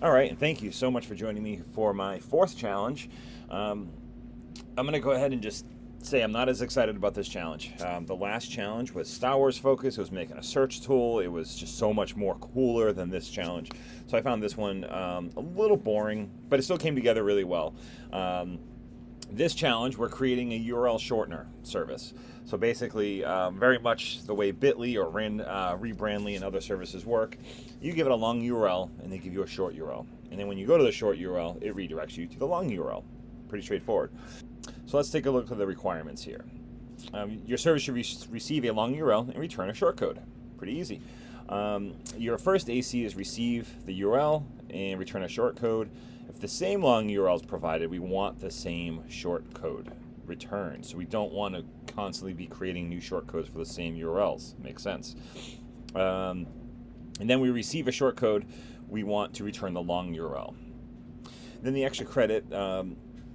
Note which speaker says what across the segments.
Speaker 1: All right, and thank you so much for joining me for my fourth challenge. I'm going to go ahead and just say I'm not as excited about this challenge. The last challenge was Star Wars focused. It was making a search tool. It was just so much more cooler than this challenge. So I found this one a little boring, but it still came together really well. This challenge, we're creating a URL shortener service. So basically, very much the way Bitly or Rebrandly and other services work, you give it a long URL and they give you a short URL. And then when you go to the short URL, it redirects you to the long URL. Pretty straightforward. So let's take a look at the requirements here. Your service should receive a long URL and return a shortcode. Pretty easy. Your first AC is receive the URL and return a shortcode. If the same long URL is provided, we want the same shortcode returned. So we don't want to constantly be creating new shortcodes for the same URLs. Makes sense. And then we receive a shortcode. We want to return the long URL. Then the extra credit,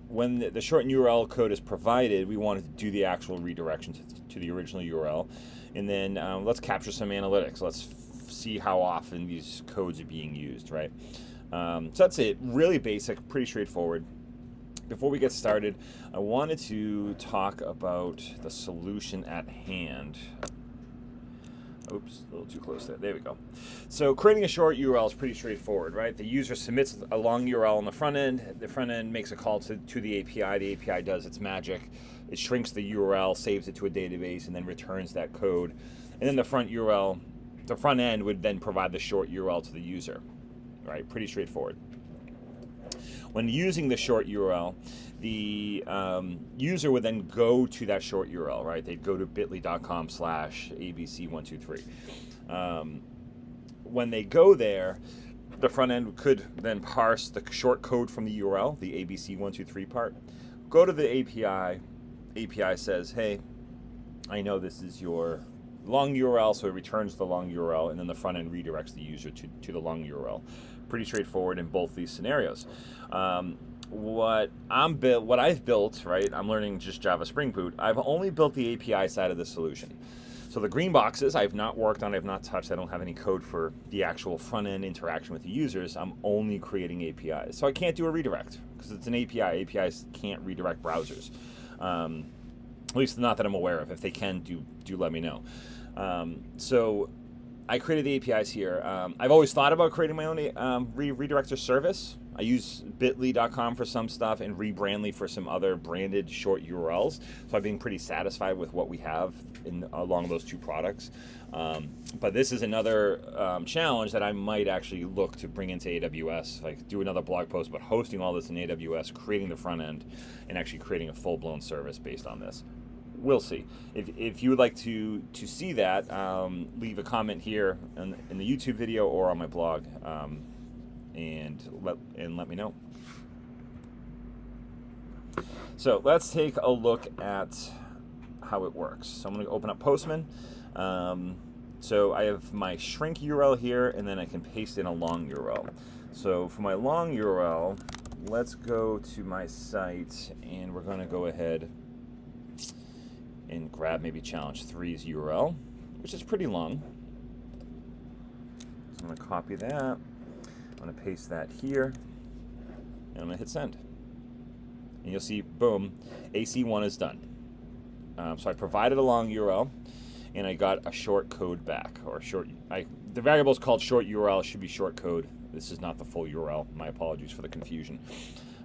Speaker 1: when the shortened URL code is provided, we want to do the actual redirection to the original URL. And then let's capture some analytics. Let's see how often these codes are being used, right? So that's it. Really basic, pretty straightforward. Before we get started, I wanted to talk about the solution at hand. Oops, a little too close there. There we go. So creating a short URL is pretty straightforward, right? The user submits a long URL on the front end. The front end makes a call to the API. The API does its magic. It shrinks the URL, saves it to a database, and then returns that code. And then the front end would then provide the short URL to the user, right? Pretty straightforward. When using the short URL, the user would then go to that short URL, right? They'd go to bit.ly/abc123. When they go there, the front end could then parse the short code from the URL, the ABC123 part, go to the API. API says, hey, I know this is your long URL, so it returns the long URL, and then the front end redirects the user to the long URL. Pretty straightforward in both these scenarios. What I've built, right? I'm learning just Java Spring Boot. I've only built the API side of the solution. So the green boxes I've not worked on, I've not touched. I don't have any code for the actual front end interaction with the users. I'm only creating APIs. So I can't do a redirect because it's an API. APIs can't redirect browsers. At least not that I'm aware of. If they can, do let me know. So I created the APIs here. I've always thought about creating my own redirector service. I use bit.ly.com for some stuff and Rebrandly for some other branded short URLs. So I've been pretty satisfied with what we have along those two products. But this is another challenge that I might actually look to bring into AWS, like do another blog post about hosting all this in AWS, creating the front end, and actually creating a full-blown service based on this. We'll see. If you would like to see that, leave a comment here in the YouTube video or on my blog, and let me know. So let's take a look at how it works. So I'm going to open up Postman. So I have my shrink URL here, and then I can paste in a long URL. So for my long URL, let's go to my site, and we're going to go ahead and grab maybe challenge 3's URL, which is pretty long. So I'm going to copy that. I'm going to paste that here, and I'm going to hit send. And you'll see, boom, AC1 is done. So I provided a long URL, and I got a short code back, or the variable is called short URL. It should be short code. This is not the full URL. My apologies for the confusion.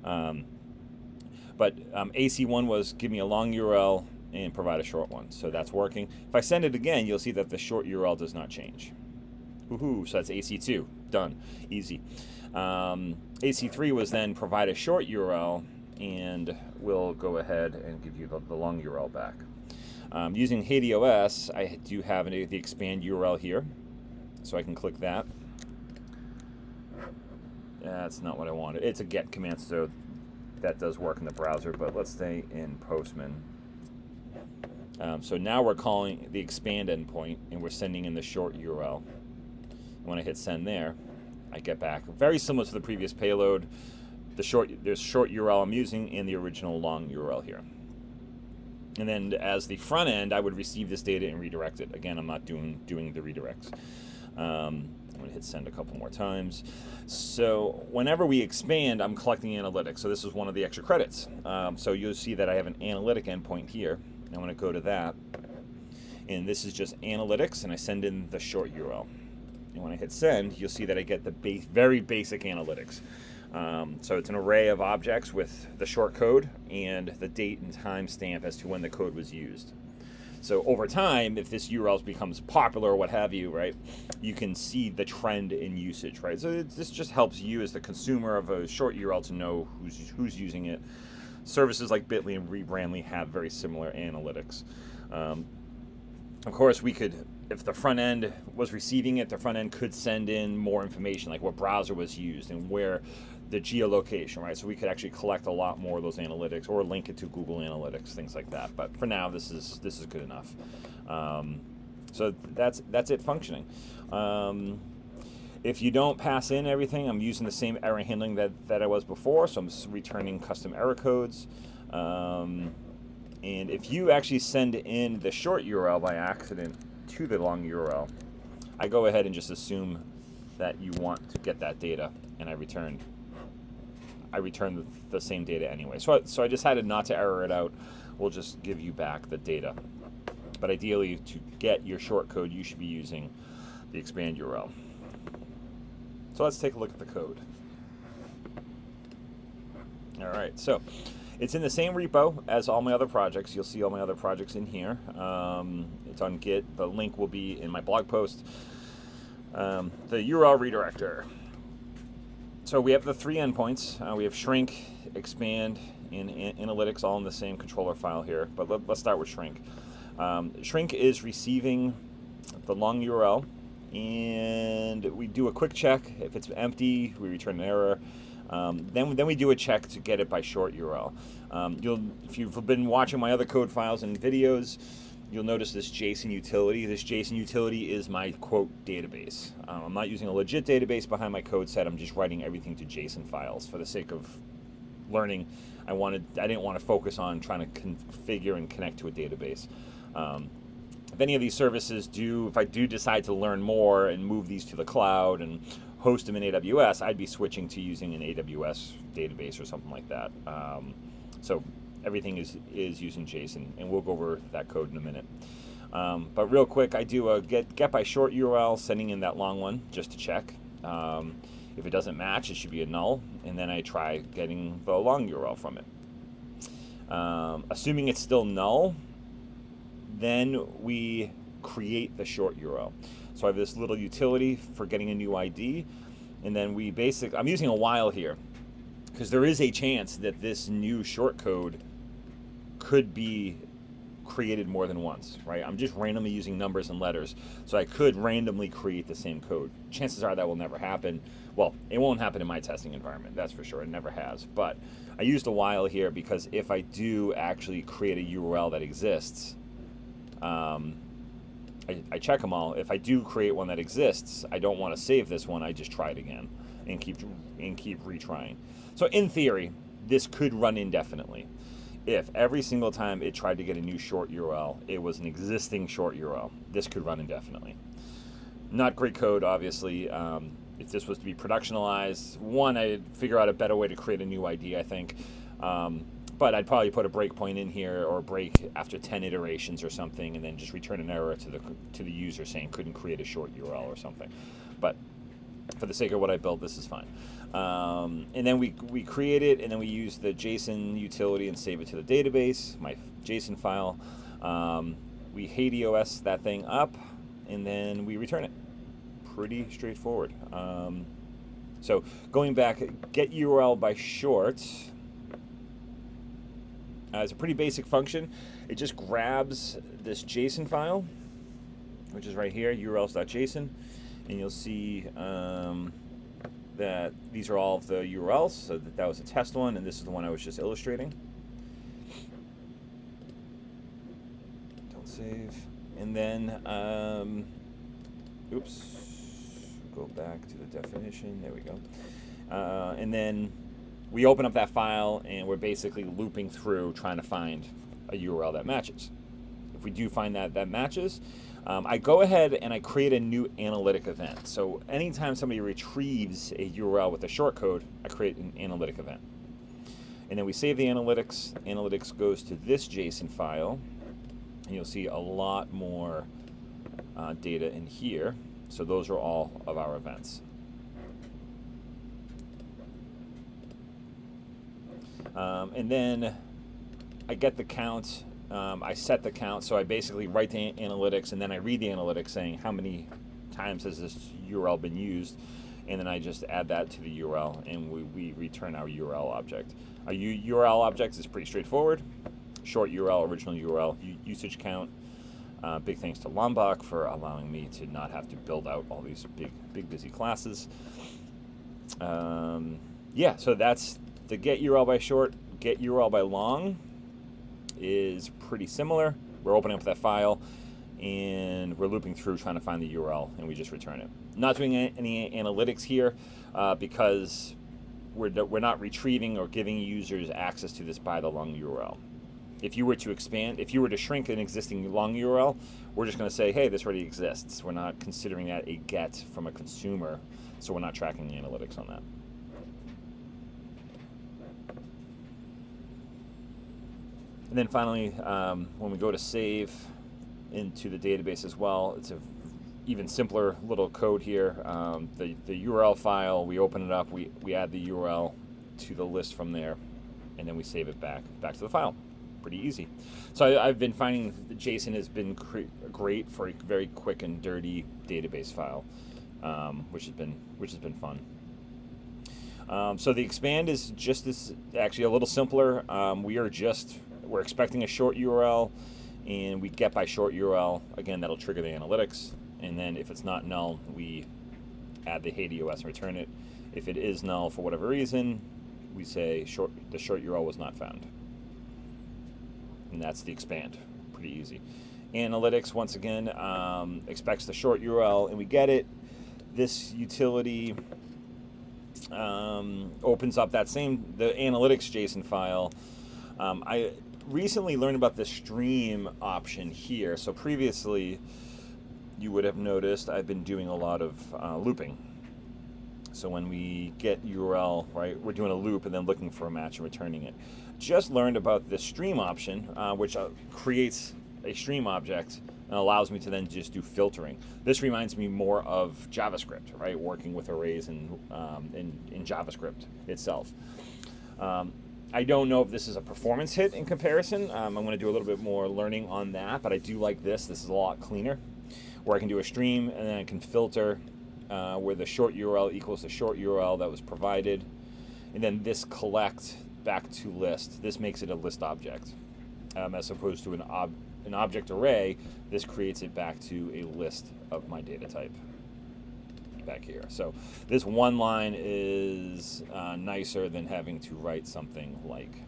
Speaker 1: But AC1 was give me a long URL and provide a short one. So that's working. If I send it again, you'll see that the short URL does not change. Woohoo, so that's AC2, done, easy. AC3 was then provide a short URL, and we'll go ahead and give you the long URL back. Using HeyDOS, I do have the expand URL here, so I can click that. That's not what I wanted. It's a get command, so that does work in the browser, but let's stay in Postman. So now we're calling the expand endpoint, and we're sending in the short URL. When I hit send there, I get back very similar to the previous payload. There's short URL I'm using and the original long URL here. And then as the front end, I would receive this data and redirect it. Again, I'm not doing the redirects. I'm going going to hit send a couple more times. So whenever we expand, I'm collecting analytics. So this is one of the extra credits. So you'll see that I have an analytic endpoint here. I'm going to go to that. And this is just analytics, and I send in the short URL. And when I hit send, you'll see that I get the very basic analytics. So it's an array of objects with the short code and the date and time stamp as to when the code was used. So over time, if this URL becomes popular or what have you, right, you can see the trend in usage, right? So this just helps you as the consumer of a short URL to know who's using it. Services like Bitly and Rebrandly have very similar analytics. Of course, we could, if the front end was receiving it, the front end could send in more information, like what browser was used and where the geolocation, right? So we could actually collect a lot more of those analytics or link it to Google Analytics, things like that. But for now, this is good enough. So that's it functioning. If you don't pass in everything, I'm using the same error handling that I was before. So I'm returning custom error codes. And if you actually send in the short URL by accident to the long URL, I go ahead and just assume that you want to get that data, and I return the same data anyway. So I decided not to error it out. We'll just give you back the data. But ideally, to get your short code, you should be using the expand URL. So let's take a look at the code. All right, so it's in the same repo as all my other projects. You'll see all my other projects in here. It's on Git. The link will be in my blog post. The URL redirector. So we have the three endpoints. We have shrink, expand, and analytics all in the same controller file here. But let's start with shrink. Shrink is receiving the long URL, and we do a quick check. If it's empty, we return an error. Then we do a check to get it by short URL. If you've been watching my other code files and videos, you'll notice this JSON utility. This JSON utility is my quote database. I'm not using a legit database behind my code set. I'm just writing everything to JSON files for the sake of learning. I didn't want to focus on trying to configure and connect to a database. If any of these services if I do decide to learn more and move these to the cloud and host them in AWS, I'd be switching to using an AWS database or something like that. So everything is using JSON, and we'll go over that code in a minute. But real quick, I do a get by short URL, sending in that long one just to check. If it doesn't match, it should be a null, and then I try getting the long URL from it. Assuming it's still null, then we create the short URL. So I have this little utility for getting a new ID, and then I'm using a while here, because there is a chance that this new short code could be created more than once, right? I'm just randomly using numbers and letters, so I could randomly create the same code. Chances are that will never happen. Well, it won't happen in my testing environment, that's for sure. It never has. But I used a while here because if I do actually create a URL that exists, I check them all. If I do create one that exists, I don't want to save this one. I just try it again and keep retrying. So in theory, this could run indefinitely. If every single time it tried to get a new short URL, it was an existing short URL, this could run indefinitely. Not great code, obviously. If this was to be productionalized, I'd figure out a better way to create a new ID, I think. But I'd probably put a breakpoint in here, or a break after 10 iterations or something, and then just return an error to the user saying couldn't create a short URL or something. But for the sake of what I built, this is fine. And then we create it, and then we use the JSON utility and save it to the database, my JSON file. We HADOS that thing up, and then we return it. Pretty straightforward. So going back, get URL by short. It's a pretty basic function. It just grabs this JSON file, which is right here, urls.json, and you'll see that these are all of the URLs. So that was a test one, and this is the one I was just illustrating. Don't save. And then, go back to the definition. There we go. And then we open up that file, and we're basically looping through trying to find a URL that matches. If we do find that matches, I go ahead and I create a new analytic event. So anytime somebody retrieves a URL with a shortcode, I create an analytic event. And then we save the analytics. Analytics goes to this JSON file. And you'll see a lot more data in here. So those are all of our events. And then I get the count. I set the count, so I basically write the analytics, and then I read the analytics saying how many times has this URL been used, and then I just add that to the URL, and we return our URL object. Our URL object is pretty straightforward. Short URL, original URL, usage count. Big thanks to Lombok for allowing me to not have to build out all these big busy classes. Yeah, so that's the get URL by short. Get URL by long is pretty similar. We're opening up that file and we're looping through trying to find the URL, and we just return it. Not doing any analytics here because we're not retrieving or giving users access to this by the long URL. If you were to expand, if you were to shrink an existing long URL, we're just going to say, hey, this already exists. We're not considering that a get from a consumer, so we're not tracking the analytics on that. And then finally, when we go to save into the database as well, it's a even simpler little code here. The URL file, we open it up, we add the URL to the list from there, and then we save it back to the file. Pretty easy. So I've been finding that JSON has been great for a very quick and dirty database file, which has been fun. So the expand is just this, actually a little simpler. We're expecting a short URL, and we get by short URL. Again, that'll trigger the analytics, and then if it's not null, we add the HeyDOS and return it. If it is null for whatever reason, we say the short URL was not found. And that's the expand. Pretty easy. Analytics, once again, expects the short URL, and we get it. This utility opens up the analytics JSON file. I recently learned about the stream option here. So previously, you would have noticed I've been doing a lot of looping. So when we get URL, right, we're doing a loop and then looking for a match and returning it. Just learned about the stream option, which creates a stream object and allows me to then just do filtering. This reminds me more of JavaScript, right, working with arrays in JavaScript itself. I don't know if this is a performance hit in comparison. I'm going to do a little bit more learning on that, but I do like this. This is a lot cleaner, where I can do a stream and then I can filter where the short URL equals the short URL that was provided, and then this collect back to list. This makes it a list object, as opposed to an object array. This creates it back to a list of my data type back here. So this one line is nicer than having to write something like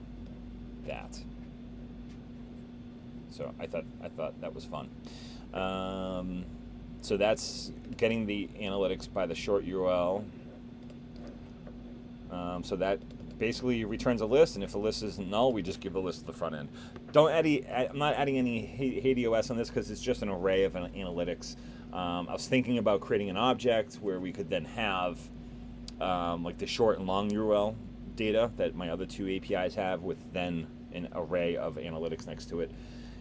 Speaker 1: that. So I thought that was fun. So that's getting the analytics by the short URL. So that basically returns a list, and if the list isn't null, we just give the list to the front end. I'm not adding any HeyDOS on this because it's just an array of analytics. I was thinking about creating an object where we could then have like the short and long URL data that my other two APIs have, with then an array of analytics next to it.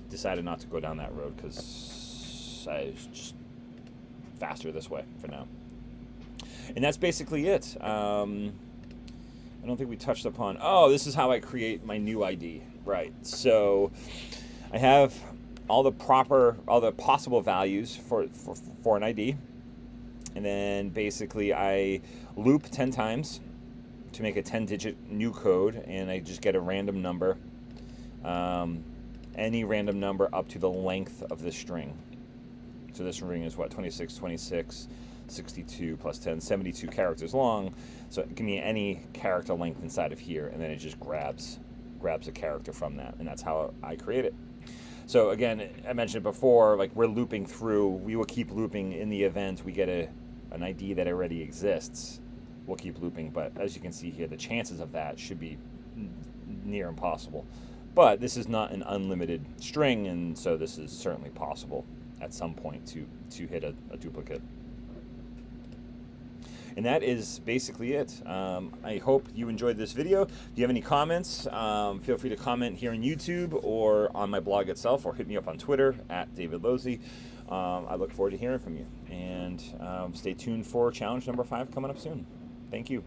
Speaker 1: Decided not to go down that road because it's just faster this way for now. And that's basically it. I don't think we touched upon, this is how I create my new ID. Right, so I have all the possible values for an ID, and then basically I loop 10 times to make a 10-digit new code, and I just get a random number, any random number up to the length of the string. So this string is what, 26, 26, 62 plus 10, 72 characters long. So give me any character length inside of here, and then it just grabs a character from that, and that's how I create it. So again, I mentioned it before, like we're looping through, we will keep looping in the event we get an ID that already exists. We'll keep looping, but as you can see here, the chances of that should be near impossible. But this is not an unlimited string, and so this is certainly possible. at some point to hit a duplicate. And that is basically it. I hope you enjoyed this video. If you have any comments, feel free to comment here on YouTube or on my blog itself, or hit me up on Twitter at David Losey. I look forward to hearing from you. And stay tuned for challenge number 5 coming up soon. Thank you.